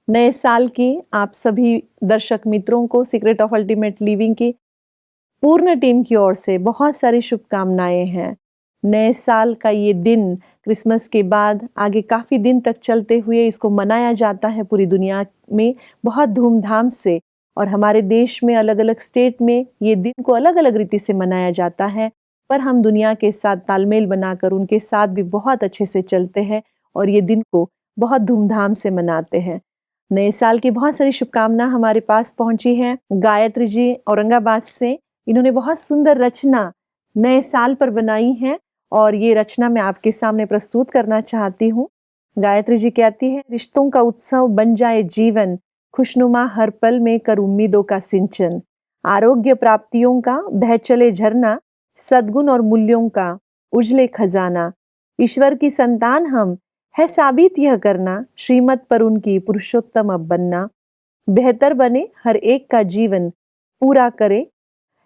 नए साल की आप सभी दर्शक मित्रों को सीक्रेट ऑफ अल्टीमेट लिविंग की पूर्ण टीम की ओर से बहुत सारी शुभकामनाएं हैं। नए साल का ये दिन क्रिसमस के बाद आगे काफ़ी दिन तक चलते हुए इसको मनाया जाता है पूरी दुनिया में बहुत धूमधाम से, और हमारे देश में अलग अलग स्टेट में ये दिन को अलग अलग रीति से मनाया जाता है, पर हम दुनिया के साथ तालमेल बनाकर उनके साथ भी बहुत अच्छे से चलते हैं और ये दिन को बहुत धूमधाम से मनाते हैं। नए साल की बहुत सारी शुभकामना हमारे पास पहुंची हैं। गायत्री जी औरंगाबाद से, इन्होंने बहुत सुंदर रचना नए साल पर बनाई है और ये रचना मैं आपके सामने प्रस्तुत करना चाहती हूँ। गायत्री जी कहती है, रिश्तों का उत्सव बन जाए जीवन, खुशनुमा हर पल में कर उम्मीदों का सिंचन, आरोग्य प्राप्तियों का बह चले झरना, सद्गुण और मूल्यों का उजले खजाना, ईश्वर की संतान हम है साबित यह करना, श्रीमत पर उनकी पुरुषोत्तम अब बनना, बेहतर बने हर एक का जीवन, पूरा करे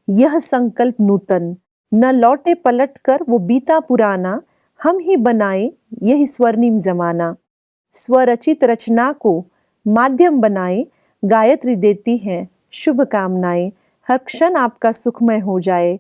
यह संकल्प नूतन, न लौटे पलट कर वो बीता पुराना, हम ही बनाए यही स्वर्णिम जमाना, स्वरचित रचना को माध्यम बनाए, गायत्री देती है शुभकामनाएं, हर क्षण आपका सुखमय हो जाए,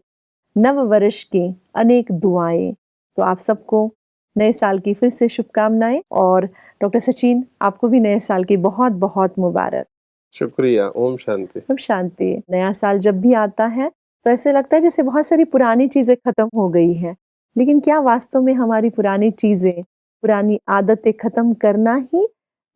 नव वर्ष की अनेक दुआएं। तो आप सबको नए साल की फिर से शुभकामनाएं, और डॉक्टर सचिन आपको भी नए साल की बहुत बहुत मुबारक। शुक्रिया। ओम शांति। ओम शांति। नया साल जब भी आता है तो ऐसे लगता है जैसे बहुत सारी पुरानी चीजें खत्म हो गई हैं, लेकिन क्या वास्तव में हमारी पुरानी चीजें, पुरानी आदतें खत्म करना ही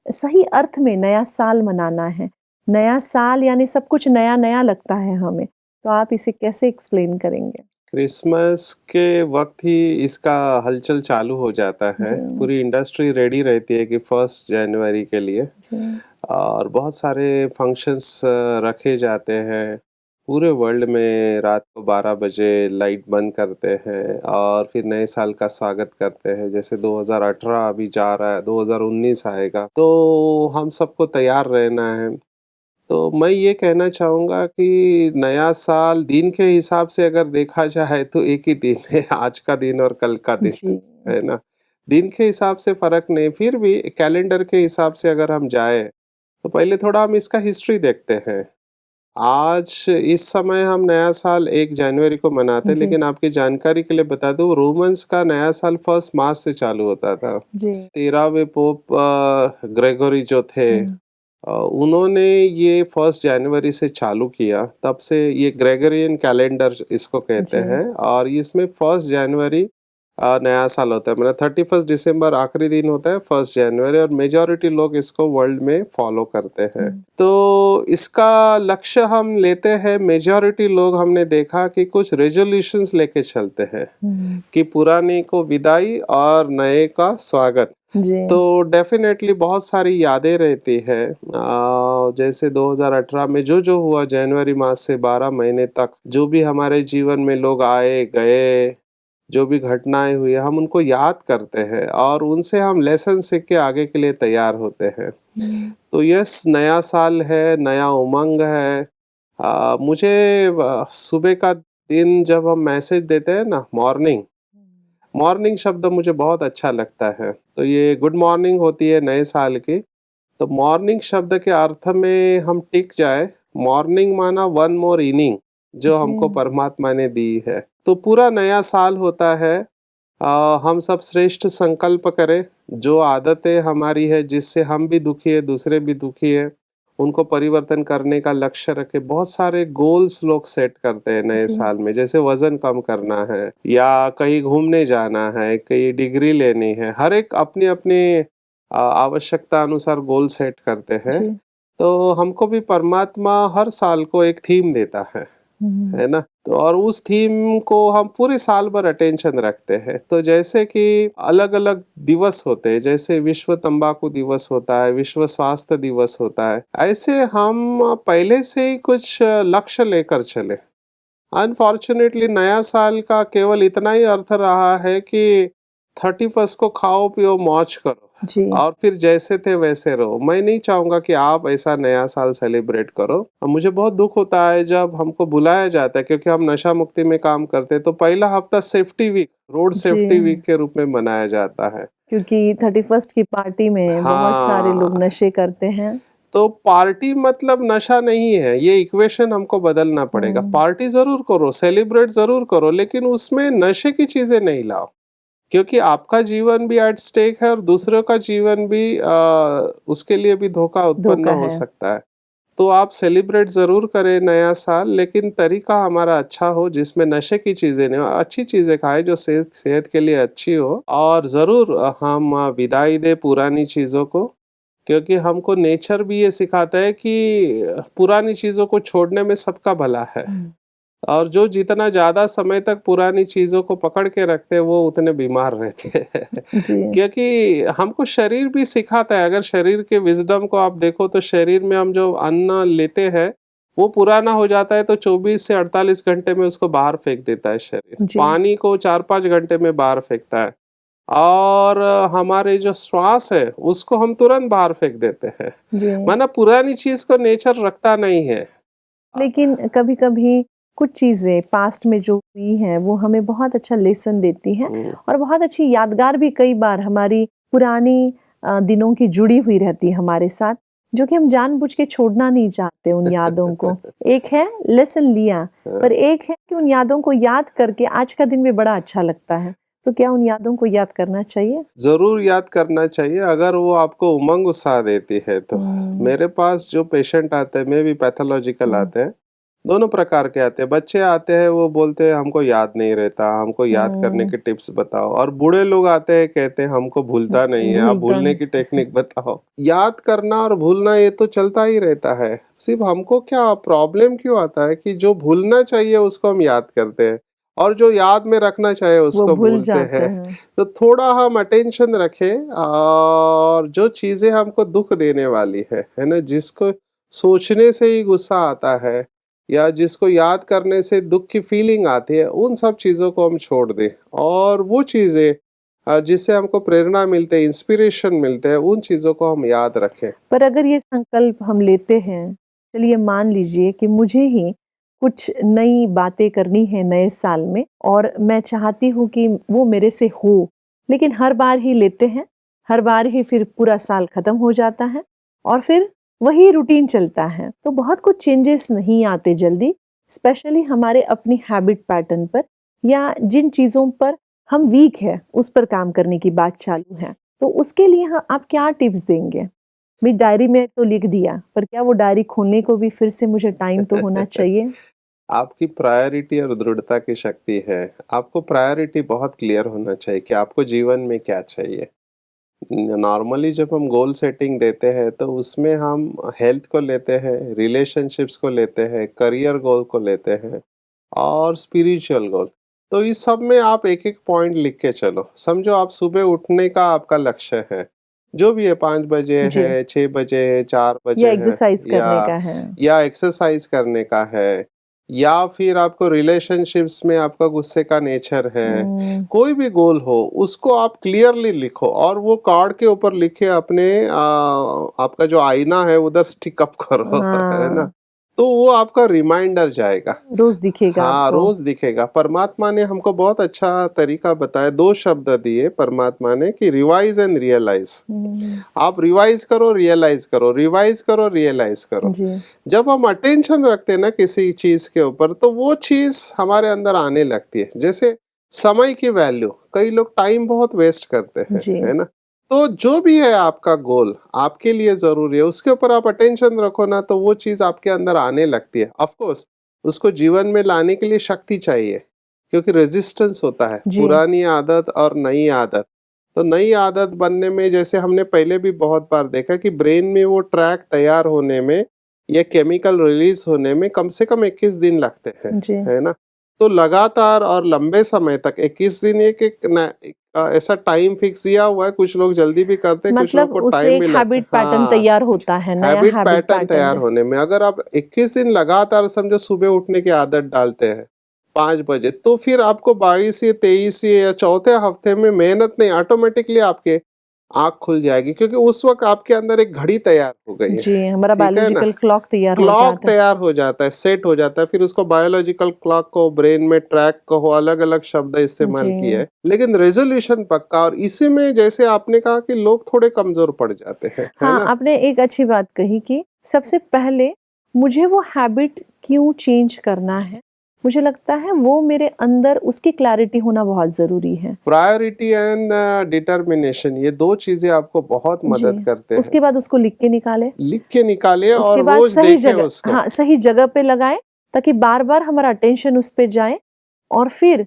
सही अर्थ में नया साल मनाना है? नया साल यानी सब कुछ नया नया लगता है हमें, तो आप इसे कैसे एक्सप्लेन करेंगे? क्रिसमस के वक्त ही इसका हलचल चालू हो जाता है। पूरी इंडस्ट्री रेडी रहती है कि 1 जनवरी के लिए, और बहुत सारे फंक्शंस रखे जाते हैं। पूरे वर्ल्ड में रात को 12 बजे लाइट बंद करते हैं और फिर नए साल का स्वागत करते हैं। जैसे 2018 अभी जा रहा है, 2019 आएगा, तो हम सबको तैयार रहना है। तो मैं ये कहना चाहूँगा कि नया साल दिन के हिसाब से अगर देखा जाए तो एक ही दिन है, आज का दिन और कल का दिन, है ना? दिन के हिसाब से फ़र्क नहीं, फिर भी कैलेंडर के हिसाब से अगर हम जाएँ, तो पहले थोड़ा हम इसका हिस्ट्री देखते हैं। आज इस समय हम नया साल 1 जनवरी को मनाते हैं, लेकिन आपकी जानकारी के लिए बता दूँ, रोमन्स का नया साल 1 मार्च से चालू होता था। 13वें पोप ग्रेगोरी जो थे, उन्होंने ये 1 जनवरी से चालू किया, तब से ये ग्रेगोरियन कैलेंडर इसको कहते हैं, और इसमें 1 जनवरी नया साल होता है। मतलब 31 दिसंबर आखिरी दिन होता है, 1 जनवरी, और मेजॉरिटी लोग इसको वर्ल्ड में फॉलो करते हैं। तो इसका लक्ष्य हम लेते हैं, मेजॉरिटी लोग हमने देखा कि कुछ रेजोल्यूशंस लेके चलते हैं कि पुराने को विदाई और नए का स्वागत। तो डेफिनेटली बहुत सारी यादें रहती है। जैसे 2018 में जो हुआ, जनवरी मास से 12 महीने तक जो भी हमारे जीवन में लोग आए गए, जो भी घटनाएं हुई, हम उनको याद करते हैं और उनसे हम लेसन सीख के आगे के लिए तैयार होते हैं। तो यस, नया साल है, नया उमंग है। मुझे सुबह का दिन जब हम मैसेज देते हैं ना, मॉर्निंग शब्द मुझे बहुत अच्छा लगता है। तो ये गुड मॉर्निंग होती है नए साल की, तो मॉर्निंग शब्द के अर्थ में हम टिक जाए। मॉर्निंग माना 1 मोर इनिंग जो हमको परमात्मा ने दी है। तो पूरा नया साल होता है, हम सब श्रेष्ठ संकल्प करें। जो आदतें हमारी है जिससे हम भी दुखी है, दूसरे भी दुखी है, उनको परिवर्तन करने का लक्ष्य रखे। बहुत सारे गोल्स लोग सेट करते हैं नए साल में, जैसे वजन कम करना है, या कहीं घूमने जाना है, कहीं डिग्री लेनी है। हर एक अपनी अपनी आवश्यकता अनुसार गोल सेट करते हैं। तो हमको भी परमात्मा हर साल को एक थीम देता है ना? तो और उस थीम को हम पूरे साल भर अटेंशन रखते हैं। तो जैसे कि अलग अलग दिवस होते हैं, जैसे विश्व तंबाकू दिवस होता है, विश्व स्वास्थ्य दिवस होता है, ऐसे हम पहले से ही कुछ लक्ष्य लेकर चले। अनफॉर्चुनेटली नया साल का केवल इतना ही अर्थ रहा है कि 31 को खाओ पियो मौज करो और फिर जैसे थे वैसे रहो। मैं नहीं चाहूंगा कि आप ऐसा नया साल सेलिब्रेट करो। मुझे बहुत दुख होता है जब हमको बुलाया जाता है, क्योंकि हम नशा मुक्ति में काम करते हैं, तो पहला हफ्ता safety week, road safety week के रूप में मनाया जाता है, क्योंकि 31 की पार्टी में बहुत सारे लोग नशे करते हैं। तो पार्टी मतलब नशा नहीं है, ये इक्वेशन हमको बदलना पड़ेगा। पार्टी जरूर करो, सेलिब्रेट जरूर करो, लेकिन उसमें नशे की चीजें नहीं लाओ, क्योंकि आपका जीवन भी एट स्टेक है और दूसरों का जीवन भी उसके लिए भी धोखा उत्पन्न धोखा हो है। सकता है। तो आप सेलिब्रेट जरूर करें नया साल, लेकिन तरीका हमारा अच्छा हो, जिसमें नशे की चीजें नहीं हो, अच्छी चीजें खाएं जो सेहत के लिए अच्छी हो। और जरूर हम विदाई दे पुरानी चीजों को, क्योंकि हमको नेचर भी ये सिखाता है कि पुरानी चीजों को छोड़ने में सबका भला है। और जो जितना ज्यादा समय तक पुरानी चीजों को पकड़ के रखते हैं वो उतने बीमार रहते हैं जी। क्योंकि हमको शरीर भी सिखाता है। अगर शरीर के विजडम को आप देखो तो शरीर में हम जो अन्न लेते हैं वो पुराना हो जाता है तो 24 से 48 घंटे में उसको बाहर फेंक देता है शरीर। जी। पानी को 4-5 घंटे में बाहर फेंकता है, और हमारे जो श्वास है उसको हम तुरंत बाहर फेंक देते हैं। जी। माना पुरानी चीज को नेचर रखता नहीं है। लेकिन कभी-कभी कुछ चीज़ें पास्ट में जो हुई हैं वो हमें बहुत अच्छा लेसन देती हैं और बहुत अच्छी यादगार भी कई बार हमारी पुरानी दिनों की जुड़ी हुई रहती है हमारे साथ, जो कि हम जानबूझ के छोड़ना नहीं चाहते उन यादों को। एक है लेसन लिया, पर एक है कि उन यादों को याद करके आज का दिन भी बड़ा अच्छा लगता है। तो क्या उन यादों को याद करना चाहिए? जरूर याद करना चाहिए, अगर वो आपको उमंग उत्साह देती है तो। मेरे पास जो पेशेंट आते हैं, में भी पैथोलॉजिकल आते हैं, दोनों प्रकार के आते हैं। बच्चे आते हैं वो बोलते हैं हमको याद नहीं रहता, हमको याद करने के टिप्स बताओ। और बूढ़े लोग आते हैं कहते हैं हमको भूलता नहीं है, आप भूलने की टेक्निक बताओ। याद करना और भूलना ये तो चलता ही रहता है। सिर्फ हमको क्या प्रॉब्लम क्यों आता है कि जो भूलना चाहिए उसको हम याद करते हैं और जो याद में रखना चाहिए उसको भूलते हैं। तो थोड़ा हम अटेंशन रखें, और जो चीजें हमको दुख देने वाली है ना, जिसको सोचने से ही गुस्सा आता है या जिसको याद करने से दुख की फीलिंग आती है, उन सब चीजों को हम छोड़ दें। और वो चीजें जिससे हमको प्रेरणा मिलते हैं, इंस्पिरेशन मिलते हैं, उन चीजों को हम याद रखें। पर अगर ये संकल्प हम लेते हैं, चलिए मान लीजिए कि मुझे ही कुछ नई बातें करनी है नए साल में और मैं चाहती हूँ कि वो मेरे से हो, लेकिन हर बार ही लेते हैं, हर बार ही फिर पूरा साल खत्म हो जाता है और फिर वही रूटीन चलता है। तो बहुत कुछ चेंजेस नहीं आते जल्दी, स्पेशली हमारे अपनी हैबिट पैटर्न पर या जिन चीज़ों पर हम वीक है उस पर काम करने की बात चालू है। तो उसके लिए आप क्या टिप्स देंगे? मेरी डायरी में तो लिख दिया, पर क्या वो डायरी खोलने को भी फिर से मुझे टाइम तो होना चाहिए? आपकी प्रायोरिटी और दृढ़ता की शक्ति है। आपको प्रायोरिटी बहुत क्लियर होना चाहिए कि आपको जीवन में क्या चाहिए। नॉर्मली जब हम गोल सेटिंग देते हैं तो उसमें हम हेल्थ को लेते हैं, रिलेशनशिप्स को लेते हैं, करियर गोल को लेते हैं और स्पिरिचुअल गोल। तो इस सब में आप एक एक पॉइंट लिख के चलो। समझो आप सुबह उठने का आपका लक्ष्य है, जो भी है, 5 बजे है, 6 बजे है, 4 बजे या है, एक्सरसाइज करने का है, या एक्सरसाइज करने का है, या फिर आपको रिलेशनशिप्स में आपका गुस्से का नेचर है। कोई भी गोल हो उसको आप क्लियरली लिखो और वो कार्ड के ऊपर लिखे अपने आपका जो आईना है उधर स्टिक अप करो है ना, तो वो आपका रिमाइंडर जाएगा, रोज दिखेगा। हाँ, रोज दिखेगा। परमात्मा ने हमको बहुत अच्छा तरीका बताया, 2 शब्द दिए परमात्मा ने कि रिवाइज एंड रियलाइज। आप रिवाइज करो, रियलाइज करो, रिवाइज करो, रियलाइज करो। जब हम अटेंशन रखते हैं ना किसी चीज के ऊपर तो वो चीज हमारे अंदर आने लगती है। जैसे समय की वैल्यू, कई लोग टाइम बहुत वेस्ट करते हैं, है ना। तो जो भी है आपका गोल आपके लिए जरूरी है, उसके ऊपर आप अटेंशन रखो ना, तो वो चीज आपके अंदर आने लगती है। ऑफ कोर्स उसको जीवन में लाने के लिए शक्ति चाहिए, क्योंकि रेजिस्टेंस होता है, पुरानी आदत और नई आदत। तो नई आदत बनने में, जैसे हमने पहले भी बहुत बार देखा कि ब्रेन में वो ट्रैक तैयार होने में या केमिकल रिलीज होने में कम से कम 21 दिन लगते हैं, है ना। तो लगातार और लंबे समय तक 21 दिन एक ऐसा टाइम फिक्स दिया हुआ है। कुछ लोग जल्दी भी करते हैं, कुछ लोग को टाइम भी लगता है। हैबिट पैटर्न तैयार होता है, नया हैबिट पैटर्न तैयार होने में अगर आप 21 दिन लगातार समझो सुबह उठने की आदत डालते हैं 5 बजे, तो फिर आपको 22 या 23 या चौथे हफ्ते में मेहनत नहीं, ऑटोमेटिकली आपके आँख खुल जाएगी, क्योंकि उस वक्त आपके अंदर एक घड़ी तैयार हो गई है। जी, हमारा बायोलॉजिकल क्लॉक तैयार हो जाता है, सेट हो जाता है। फिर उसको बायोलॉजिकल क्लॉक को ब्रेन में ट्रैक को अलग अलग शब्द इस्तेमाल किए है, लेकिन रेजोल्यूशन पक्का। और इसी में जैसे आपने कहा कि लोग थोड़े कमजोर पड़ जाते हैं, है ना। आपने एक अच्छी बात कही कि सबसे पहले मुझे वो हैबिट क्यों चेंज करना है, मुझे लगता है वो मेरे अंदर उसकी क्लैरिटी होना बहुत ज़रूरी है। प्रायोरिटी एंड डिटर्मिनेशन, ये दो चीजें आपको बहुत मदद जी, करते हैं। उसके बाद उसको लिख के निकाले, लिख के निकालिए और उसके बाद रोज सही देखें जगह, उसको। हाँ, सही जगह पे लगाएं ताकि बार-बार हमारा अटेंशन उस पे जाए और फिर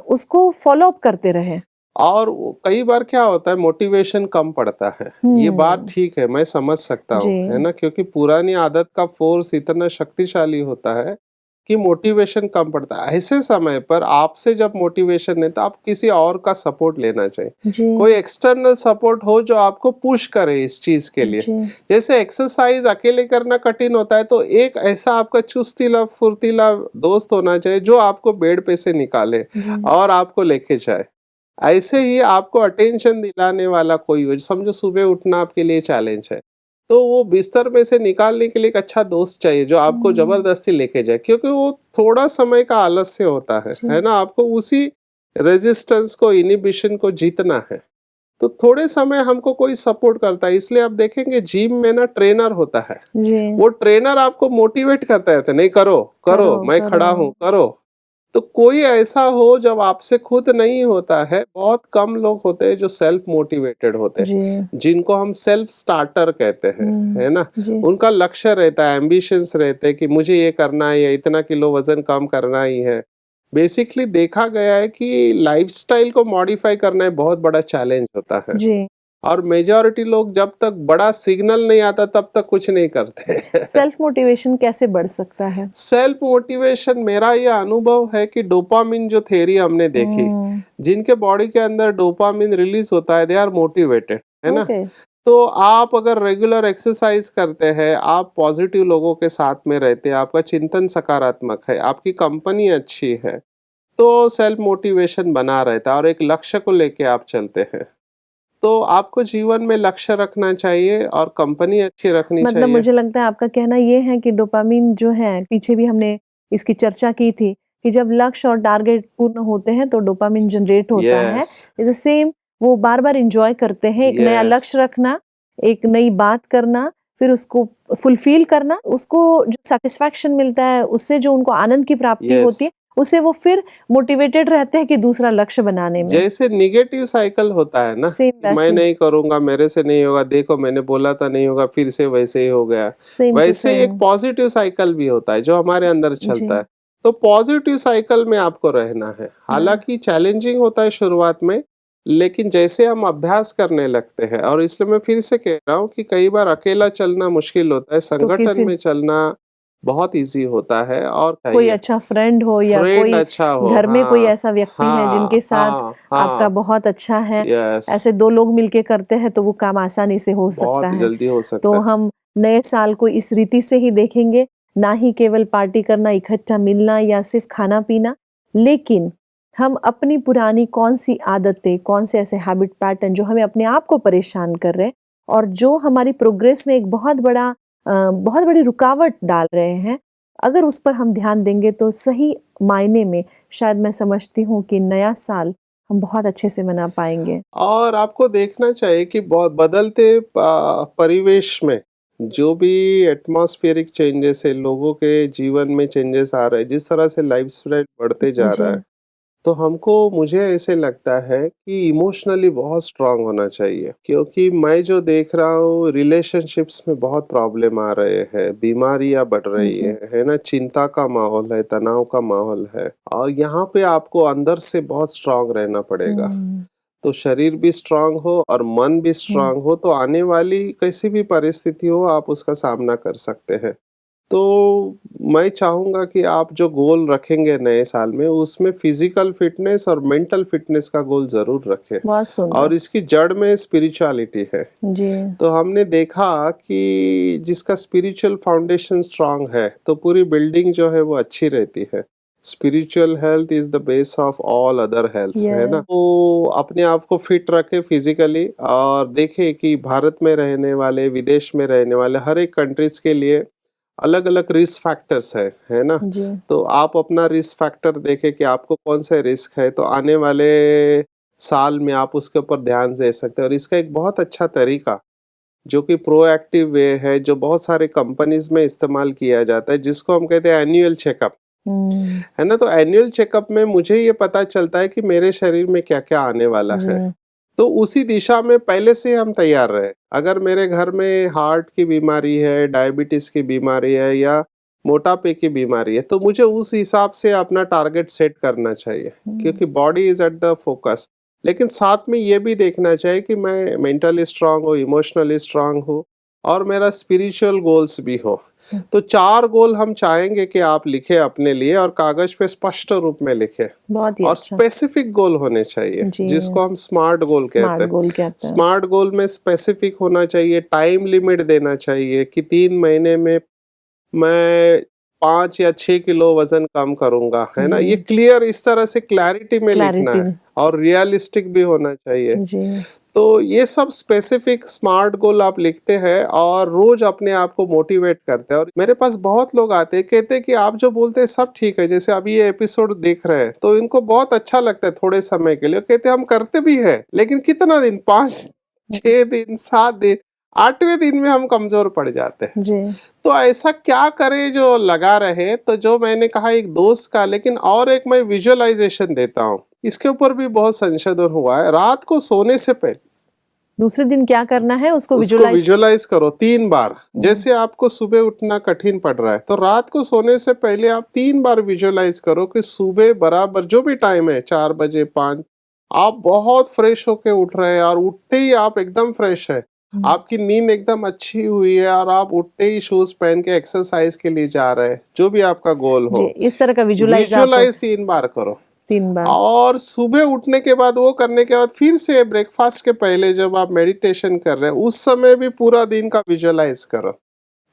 उसको फ़ॉलो अप करते रहें। और कई बार क्या होता है, मोटिवेशन कम पड़ता है। ये बात ठीक है, मैं समझ सकता हूँ, है जी, ना, क्योंकि पुरानी आदत का फोर्स इतना शक्तिशाली होता है कि मोटिवेशन कम पड़ता है। ऐसे समय पर आपसे जब मोटिवेशन नहीं, तो आप किसी और का सपोर्ट लेना चाहिए। जी, कोई एक्सटर्नल सपोर्ट हो जो आपको पुश करे इस चीज के लिए। जी, जैसे एक्सरसाइज अकेले करना कठिन होता है, तो एक ऐसा आपका चुस्तीला फुर्तीला दोस्त होना चाहिए जो आपको बेड पे से निकाले जी, और आपको लेके जाए। ऐसे ही आपको अटेंशन दिलाने वाला कोई हो, समझो सुबह उठना आपके लिए चैलेंज है, तो वो बिस्तर में से निकालने के लिए एक अच्छा दोस्त चाहिए जो आपको हुँ, जबरदस्ती लेके जाए, क्योंकि वो थोड़ा समय का आलस्य होता है जी, ना। आपको उसी रेजिस्टेंस को, इनिबिशन को जीतना है। तो थोड़े समय हमको कोई सपोर्ट करता है, इसलिए आप देखेंगे जिम में ना ट्रेनर होता है। जी, वो ट्रेनर आपको मोटिवेट करता है, नहीं करो करो, करो, मैं करो, खड़ा हूँ, करो। तो कोई ऐसा हो जब आपसे खुद नहीं होता है, बहुत कम लोग होते हैं जो सेल्फ मोटिवेटेड होते जी, हैं, जिनको हम सेल्फ स्टार्टर कहते हैं, है ना। जी, उनका लक्ष्य रहता है, एम्बिशंस रहते हैं कि मुझे ये करना है या इतना किलो वजन कम करना ही है। बेसिकली देखा गया है कि लाइफस्टाइल को मॉडिफाई करना एक बहुत बड़ा चैलेंज होता है, जी। और मेजॉरिटी लोग जब तक बड़ा सिग्नल नहीं आता तब तक कुछ नहीं करते। सेल्फ मोटिवेशन कैसे बढ़ सकता है? सेल्फ मोटिवेशन, मेरा यह अनुभव है कि डोपामिन जो थ्योरी हमने देखी, हुँ, जिनके बॉडी के अंदर डोपामिन रिलीज होता है, दे आर मोटिवेटेड, है ना। ओके, तो आप अगर रेगुलर एक्सरसाइज करते हैं, आप पॉजिटिव लोगों के साथ में रहते हैं, आपका चिंतन सकारात्मक है, आपकी कंपनी अच्छी है, तो सेल्फ मोटिवेशन बना रहता है और एक लक्ष्य को लेके आप चलते हैं। तो आपको जीवन में लक्ष्य रखना चाहिए और कंपनी अच्छी रखनी मतलब चाहिए। मुझे लगता है आपका कहना ये है कि डोपामाइन जो है, पीछे भी हमने इसकी चर्चा की थी कि जब लक्ष्य और टारगेट पूर्ण होते हैं तो डोपामाइन जनरेट होता है। यस, इट्स द सेम, वो बार-बार एन्जॉय करते हैं, एक नया यस, लक्ष्य रखना, एक नई बात करना, फिर उसको फुलफिल करना, उसको जो सैटिस्फैक्शन मिलता है, उससे जो उनको आनंद की प्राप्ति यस। होती है, उससे वो फिर मोटिवेटेड रहते हैं कि दूसरा लक्ष्य बनाने में। जैसे निगेटिव साइकिल होता है ना, सेम कि मैं वैसे, नहीं करूंगा, मेरे से नहीं होगा, देखो मैंने बोला था नहीं होगा, फिर से वैसे ही हो गया। सेम टू वैसे एक सेम। पॉजिटिव साइकिल भी होता है जो हमारे अंदर जी, चलता है। तो पॉजिटिव साइकिल में आपको रहना है। हाँ। हालांकि चैलेंजिंग होता है शुरुआत में, लेकिन जैसे हम अभ्यास करने लगते हैं, और इसलिए मैं फिर से कह रहा हूँ कि कई बार अकेला चलना मुश्किल होता है, तो संगठन किसी में चलना बहुत इजी होता है। और कोई चाहिए अच्छा फ्रेंड हो या फ्रेंड कोई अच्छा हो, घर में कोई हाँ, ऐसा व्यक्ति है हाँ, जिनके साथ हाँ, आपका हाँ, बहुत अच्छा है, यस, ऐसे 2 लोग मिलके करते हैं तो वो काम आसानी से हो सकता बहुत है। जल्दी हो सकता तो है। हम नए साल को इस रीति से ही देखेंगे, ना ही केवल पार्टी करना, इकट्ठा मिलना या सिर्फ़ खाना-पीना, लेकिन हम अपनी पुरानी कौन-सी आदतें, कौन से ऐसे हैबिट पैटर्न जो हमें अपने आप को परेशान कर रहे हैं और जो हमारी प्रोग्रेस में एक बहुत बड़ी रुकावट डाल रहे हैं, अगर उस पर हम ध्यान देंगे तो सही मायने में शायद मैं समझती हूँ कि नया साल हम बहुत अच्छे से मना पाएँगे। और आपको देखना चाहिए कि बहुत बदलते परिवेश में जो भी एटमॉस्फेरिक चेंजेस है, लोगों के जीवन में चेंजेस आ रहे हैं, जिस तरह से लाइफ स्टाइल बढ़ते जा जी, रहा है, तो हमको, मुझे ऐसे लगता है कि इमोशनली बहुत स्ट्रांग होना चाहिए, क्योंकि मैं जो देख रहा हूँ रिलेशनशिप्स में बहुत प्रॉब्लम आ रहे हैं, बीमारियां बढ़ रही जी। है ना, चिंता का माहौल है, तनाव का माहौल है, और यहाँ पे आपको अंदर से बहुत स्ट्रांग रहना पड़ेगा। हुँ, तो शरीर भी स्ट्रांग हो और मन भी हुँ। स्ट्रांग हो, तो आने वाली कैसी भी परिस्थिति हो आप उसका सामना कर सकते हैं। तो मैं चाहूँगा कि आप जो गोल रखेंगे नए साल में, उसमें फिजिकल फिटनेस और मेंटल फिटनेस का गोल ज़रूर रखें। बहुत सुंदर। और इसकी जड़ में स्पिरिचुअलिटी है। जी, तो हमने देखा कि जिसका स्पिरिचुअल फाउंडेशन स्ट्रांग है, तो पूरी बिल्डिंग जो है वो अच्छी रहती है। Spiritual health is the base of all other health, है ना। यस, तो अपने आप को फिट रखे फिजिकली, और देखे कि भारत में रहने वाले, विदेश में रहने वाले, हर एक कंट्रीज के लिए अलग अलग रिस्क फैक्टर्स है ना। जी। तो आप अपना रिस्क फैक्टर देखें कि आपको कौन सा रिस्क है, तो आने वाले साल में आप उसके ऊपर ध्यान दे सकते हैं। और इसका एक बहुत अच्छा तरीका जो कि प्रोएक्टिव वे है, जो बहुत सारे कंपनीज में इस्तेमाल किया जाता है, जिसको हम कहते हैं एनुअल चेकअप, है ना। तो एनुअल चेकअप में मुझे ये पता चलता है कि मेरे शरीर में क्या क्या आने वाला है, तो उसी दिशा में पहले से हम तैयार रहे। अगर मेरे घर में हार्ट की बीमारी है, डायबिटीज की बीमारी है या मोटापे की बीमारी है, तो मुझे उस हिसाब से अपना टारगेट सेट करना चाहिए, क्योंकि body is at the focus. लेकिन साथ में ये भी देखना चाहिए कि मैं मेंटली स्ट्रांग हूँ, इमोशनली स्ट्रांग हूँ और मेरा स्पिरिचुअल गोल्स भी हो। तो 4 गोल हम चाहेंगे कि आप लिखे अपने लिए और कागज पे स्पष्ट रूप में लिखे, बहुत ही और अच्छा। स्पेसिफिक गोल होने चाहिए, जिसको हम स्मार्ट गोल कहते हैं। स्मार्ट गोल में स्पेसिफिक होना चाहिए, टाइम लिमिट देना चाहिए कि 3 महीने में मैं 5 या 6 किलो वजन कम करूंगा, है ना। ये क्लियर, इस तरह से क्लैरिटी में लिखना है और रियलिस्टिक भी होना चाहिए। तो ये सब स्पेसिफिक स्मार्ट गोल आप लिखते हैं और रोज अपने आप को मोटिवेट करते हैं। और मेरे पास बहुत लोग आते हैं, कहते हैं कि आप जो बोलते हैं सब ठीक है, जैसे अभी ये एपिसोड देख रहे हैं तो इनको बहुत अच्छा लगता है थोड़े समय के लिए, कहते हैं हम करते भी है, लेकिन कितना दिन, 5 6 दिन 7 दिन, 8वें दिन में हम कमजोर पड़ जाते हैं जी। तो ऐसा क्या करें जो लगा रहे। तो जो मैंने कहा एक दोस्त का, लेकिन और एक मैं विजुअलाइजेशन देता हूँ, इसके ऊपर भी बहुत संशोधन हुआ है। रात को सोने से पहले दूसरे दिन क्या करना है उसको विजुअलाइज करो 3 बार। जैसे आपको सुबह उठना कठिन पड़ रहा है, तो रात को सोने से पहले आप 3 बार विजुअलाइज करो कि सुबह बराबर जो भी टाइम है, 4 बजे 5, आप बहुत फ्रेश होके उठ रहे हैं और उठते ही आप एकदम फ्रेश है, आपकी नींद एकदम अच्छी हुई है और आप उठते ही शूज पहन के एक्सरसाइज के लिए जा रहे हैं, जो भी आपका गोल हो। इस तरह का विजुअलाइज 3 बार करो, 3 बार। और सुबह उठने के बाद, वो करने के बाद फिर से ब्रेकफास्ट के पहले जब आप मेडिटेशन कर रहे हैं, उस समय भी पूरा दिन का विजुअलाइज करो।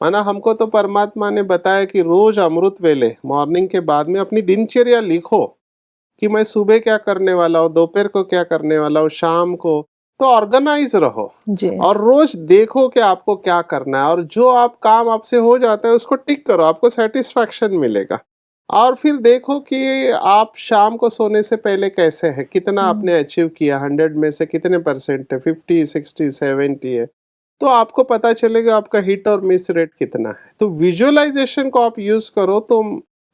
माना हमको तो परमात्मा ने बताया कि रोज अमृत वेले मॉर्निंग के बाद में अपनी दिनचर्या लिखो कि मैं सुबह क्या करने वाला हूँ, दोपहर को क्या करने वाला हूँ, शाम को। तो ऑर्गेनाइज रहो जी। और रोज देखो कि आपको क्या करना है, और जो आप काम आपसे हो जाता है उसको टिक करो, आपको सेटिस्फैक्शन मिलेगा। और फिर देखो कि आप शाम को सोने से पहले कैसे है, कितना आपने अचीव किया, 100 में से कितने % है, 50 60 70 है, तो आपको पता चलेगा आपका हिट और मिस रेट कितना है। तो विजुअलाइजेशन को आप यूज करो, तो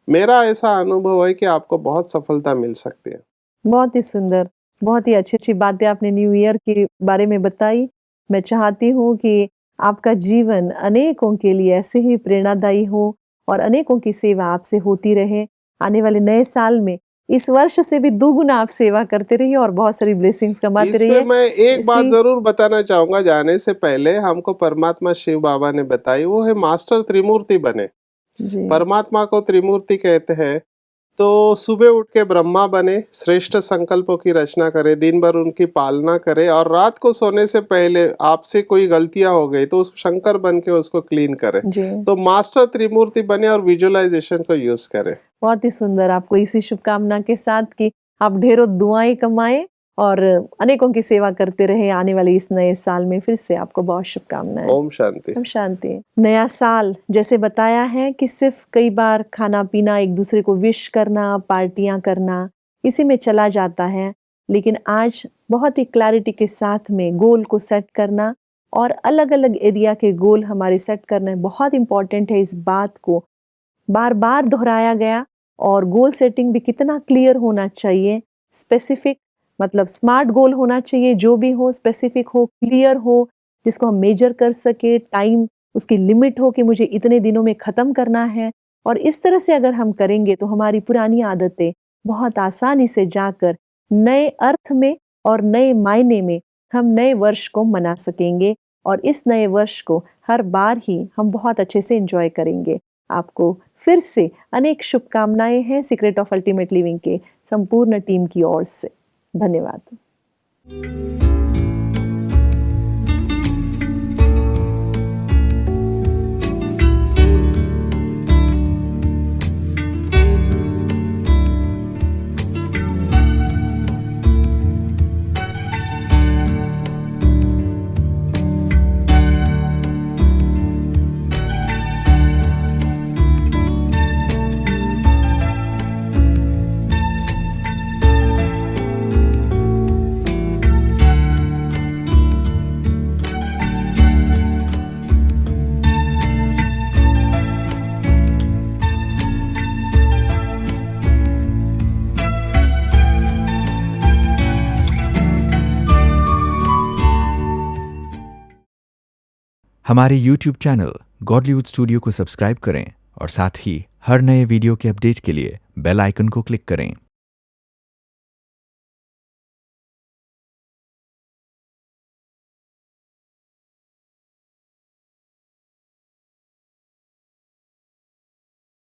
मेरा ऐसा अनुभव है कि आपको बहुत सफलता मिल सकती है। बहुत ही सुंदर, बहुत ही अच्छी बातें आपने न्यू ईयर के बारे में बताई। मैं चाहती हूँ कि आपका जीवन अनेकों के लिए ऐसे ही प्रेरणादायी हो और अनेकों की सेवा आपसे होती रहे। आने वाले नए साल में इस वर्ष से भी दुगुना आप सेवा करते रहिए और बहुत सारी ब्लेसिंग्स कमाते रहिए। मैं एक बात जरूर बताना चाहूंगा जाने से पहले, हमको परमात्मा शिव बाबा ने बताई, वो है मास्टर त्रिमूर्ति बने जी। परमात्मा को त्रिमूर्ति कहते हैं। तो सुबह उठ के ब्रह्मा बने, श्रेष्ठ संकल्पों की रचना करे, दिन भर उनकी पालना करे, और रात को सोने से पहले आपसे कोई गलतियां हो गई तो उस शंकर बन के उसको क्लीन करे। तो मास्टर त्रिमूर्ति बने और विजुअलाइजेशन को यूज करे। बहुत ही सुंदर। आपको इसी शुभकामना के साथ कि आप ढेरों दुआएं कमाएं और अनेकों की सेवा करते रहे। आने वाले इस नए साल में फिर से आपको बहुत शुभकामनाएं। ओम शांति। ओम शांति। नया साल जैसे बताया है कि सिर्फ कई बार खाना पीना, एक दूसरे को विश करना, पार्टियां करना, इसी में चला जाता है। लेकिन आज बहुत ही क्लैरिटी के साथ में गोल को सेट करना और अलग अलग एरिया के गोल हमारे सेट करना बहुत इंपॉर्टेंट है। इस बात को बार बार दोहराया गया। और गोल सेटिंग भी कितना क्लियर होना चाहिए, स्पेसिफिक, मतलब स्मार्ट गोल होना चाहिए, जो भी हो स्पेसिफिक हो, क्लियर हो, जिसको हम मेजर कर सके, टाइम उसकी लिमिट हो कि मुझे इतने दिनों में ख़त्म करना है। और इस तरह से अगर हम करेंगे तो हमारी पुरानी आदतें बहुत आसानी से जाकर नए अर्थ में और नए मायने में हम नए वर्ष को मना सकेंगे और इस नए वर्ष को हर बार ही हम बहुत अच्छे से एंजॉय करेंगे। आपको फिर से अनेक शुभकामनाएं हैं सीक्रेट ऑफ अल्टीमेट लिविंग के संपूर्ण टीम की ओर से। धन्यवाद। हमारे YouTube चैनल गॉडलीवुड स्टूडियो को सब्सक्राइब करें और साथ ही हर नए वीडियो के अपडेट के लिए बेल आइकन को क्लिक करें।